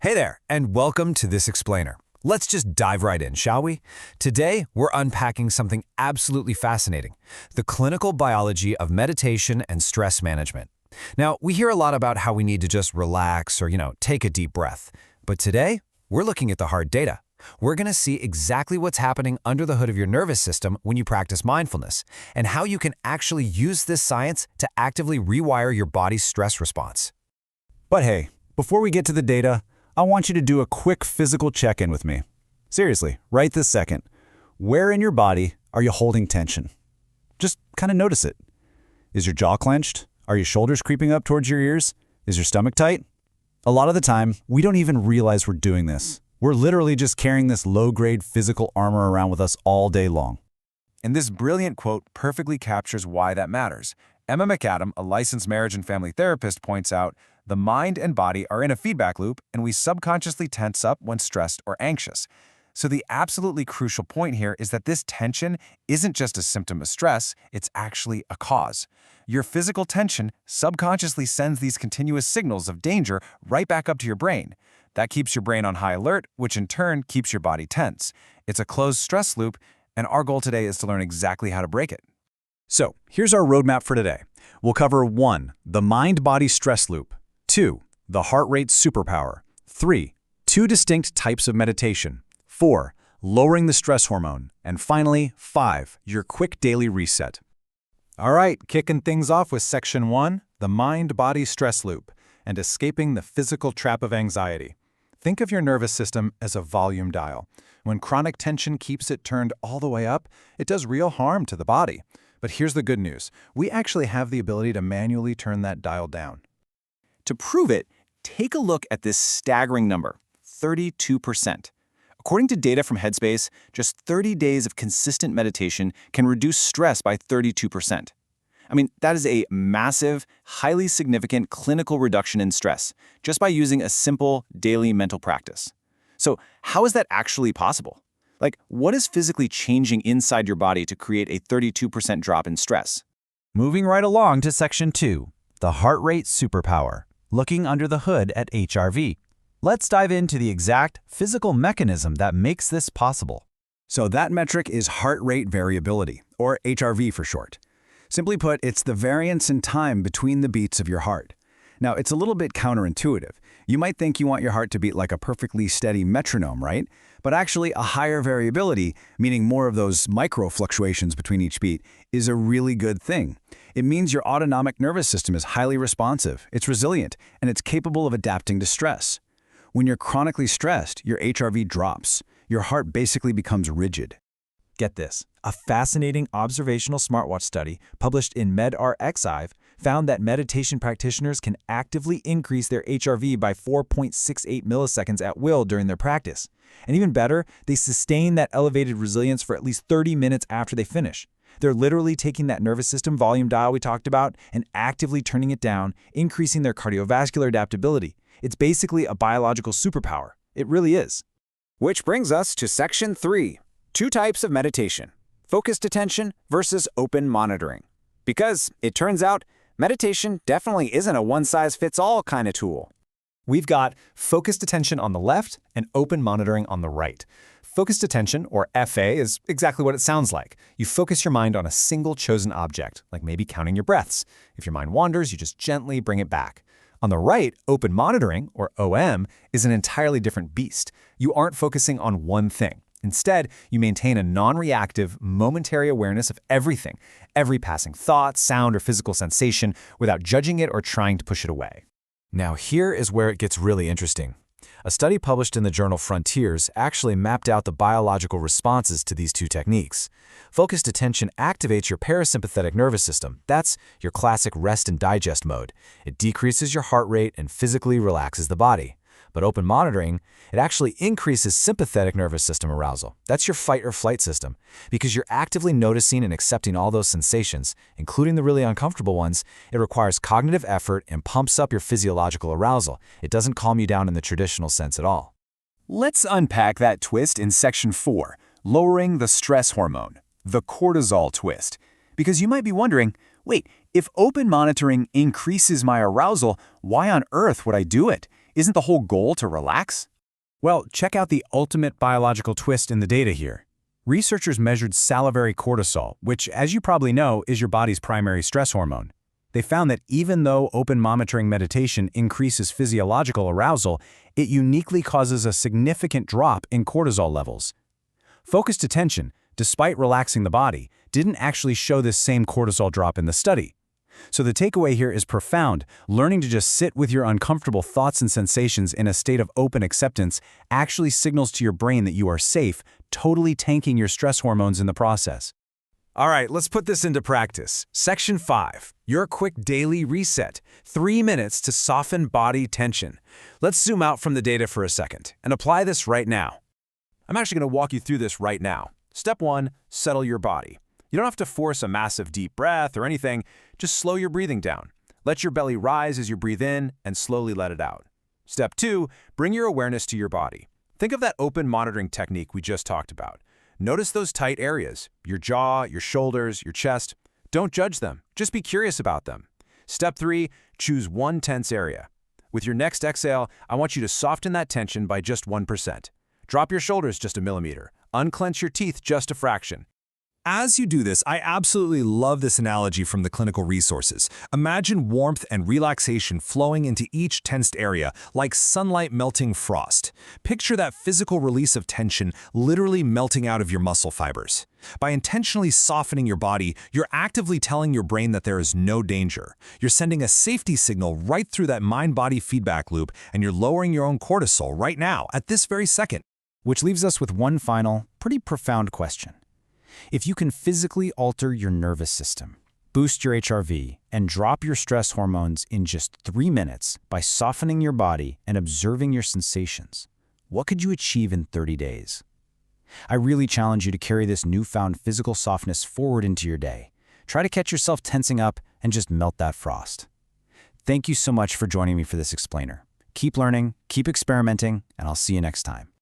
Hey there, and welcome to This Explainer. Let's just dive right in, shall we? Today, we're unpacking something absolutely fascinating, the clinical biology of meditation and stress management. Now, we hear a lot about how we need to just relax or, take a deep breath. But today, we're looking at the hard data. We're going to see exactly what's happening under the hood of your nervous system when you practice mindfulness, and how you can actually use this science to actively rewire your body's stress response. But hey, before we get to the data, I want you to do a quick physical check-in with me. Seriously, right this second. Where in your body are you holding tension? Just kind of notice it. Is your jaw clenched? Are your shoulders creeping up towards your ears? Is your stomach tight? A lot of the time, we don't even realize we're doing this. We're literally just carrying this low-grade physical armor around with us all day long. And this brilliant quote perfectly captures why that matters. Emma McAdam, a licensed marriage and family therapist, points out, the mind and body are in a feedback loop, and we subconsciously tense up when stressed or anxious. So the absolutely crucial point here is that this tension isn't just a symptom of stress, it's actually a cause. Your physical tension subconsciously sends these continuous signals of danger right back up to your brain. That keeps your brain on high alert, which in turn keeps your body tense. It's a closed stress loop, and our goal today is to learn exactly how to break it. So, here's our roadmap for today. We'll cover 1. The mind-body stress loop. 2. The heart rate superpower. 3. 2 distinct types of meditation. 4. Lowering the stress hormone. And finally, 5. Your quick daily reset. All right, kicking things off with Section 1, the mind-body stress loop, and escaping the physical trap of anxiety. Think of your nervous system as a volume dial. When chronic tension keeps it turned all the way up, it does real harm to the body. But here's the good news. We actually have the ability to manually turn that dial down. To prove it, take a look at this staggering number, 32%. According to data from Headspace, just 30 days of consistent meditation can reduce stress by 32%. I mean, that is a massive, highly significant clinical reduction in stress, just by using a simple daily mental practice. So how is that actually possible? Like, what is physically changing inside your body to create a 32% drop in stress? Moving right along to Section 2, the heart rate superpower, looking under the hood at HRV. Let's dive into the exact physical mechanism that makes this possible. So that metric is heart rate variability, or HRV for short. Simply put, it's the variance in time between the beats of your heart. Now, it's a little bit counterintuitive. You might think you want your heart to beat like a perfectly steady metronome, right? But actually, a higher variability, meaning more of those micro fluctuations between each beat, is a really good thing. It means your autonomic nervous system is highly responsive, it's resilient, and it's capable of adapting to stress. When you're chronically stressed, your HRV drops. Your heart basically becomes rigid. Get this, a fascinating observational smartwatch study published in medRxiv found that meditation practitioners can actively increase their HRV by 4.68 milliseconds at will during their practice. And even better, they sustain that elevated resilience for at least 30 minutes after they finish. They're literally taking that nervous system volume dial we talked about and actively turning it down, increasing their cardiovascular adaptability. It's basically a biological superpower. It really is. Which brings us to Section 3, 2 types of meditation, focused attention versus open monitoring. Because it turns out, meditation definitely isn't a one-size-fits-all kind of tool. We've got focused attention on the left and open monitoring on the right. Focused attention, or FA, is exactly what it sounds like. You focus your mind on a single chosen object, like maybe counting your breaths. If your mind wanders, you just gently bring it back. On the right, open monitoring, or OM, is an entirely different beast. You aren't focusing on one thing. Instead, you maintain a non-reactive, momentary awareness of everything, every passing thought, sound, or physical sensation, without judging it or trying to push it away. Now here is where it gets really interesting. A study published in the journal Frontiers actually mapped out the biological responses to these two techniques. Focused attention activates your parasympathetic nervous system. That's your classic rest and digest mode. It decreases your heart rate and physically relaxes the body. But open monitoring, it actually increases sympathetic nervous system arousal. That's your fight or flight system. Because you're actively noticing and accepting all those sensations, including the really uncomfortable ones, it requires cognitive effort and pumps up your physiological arousal. It doesn't calm you down in the traditional sense at all. Let's unpack that twist in Section 4, lowering the stress hormone, the cortisol twist. Because you might be wondering, wait, if open monitoring increases my arousal, why on earth would I do it? Isn't the whole goal to relax? Well, check out the ultimate biological twist in the data here. Researchers measured salivary cortisol, which, as you probably know, is your body's primary stress hormone. They found that even though open monitoring meditation increases physiological arousal, it uniquely causes a significant drop in cortisol levels. Focused attention, despite relaxing the body, didn't actually show this same cortisol drop in the study. So the takeaway here is profound. Learning to just sit with your uncomfortable thoughts and sensations in a state of open acceptance actually signals to your brain that you are safe, totally tanking your stress hormones in the process. All right, let's put this into practice. Section 5, your quick daily reset. 3 minutes to soften body tension. Let's zoom out from the data for a second and apply this right now. I'm actually going to walk you through this right now. Step 1, settle your body. You don't have to force a massive deep breath or anything. Just slow your breathing down. Let your belly rise as you breathe in and slowly let it out. Step 2, bring your awareness to your body. Think of that open monitoring technique we just talked about. Notice those tight areas, your jaw, your shoulders, your chest. Don't judge them, just be curious about them. Step 3, choose one tense area. With your next exhale, I want you to soften that tension by just 1%. Drop your shoulders just a millimeter. Unclench your teeth just a fraction. As you do this, I absolutely love this analogy from the clinical resources. Imagine warmth and relaxation flowing into each tensed area, like sunlight melting frost. Picture that physical release of tension literally melting out of your muscle fibers. By intentionally softening your body, you're actively telling your brain that there is no danger. You're sending a safety signal right through that mind-body feedback loop, and you're lowering your own cortisol right now, at this very second. Which leaves us with one final, pretty profound question. If you can physically alter your nervous system, boost your HRV, and drop your stress hormones in just 3 minutes by softening your body and observing your sensations, what could you achieve in 30 days? I really challenge you to carry this newfound physical softness forward into your day. Try to catch yourself tensing up and just melt that frost. Thank you so much for joining me for this explainer. Keep learning, keep experimenting, and I'll see you next time.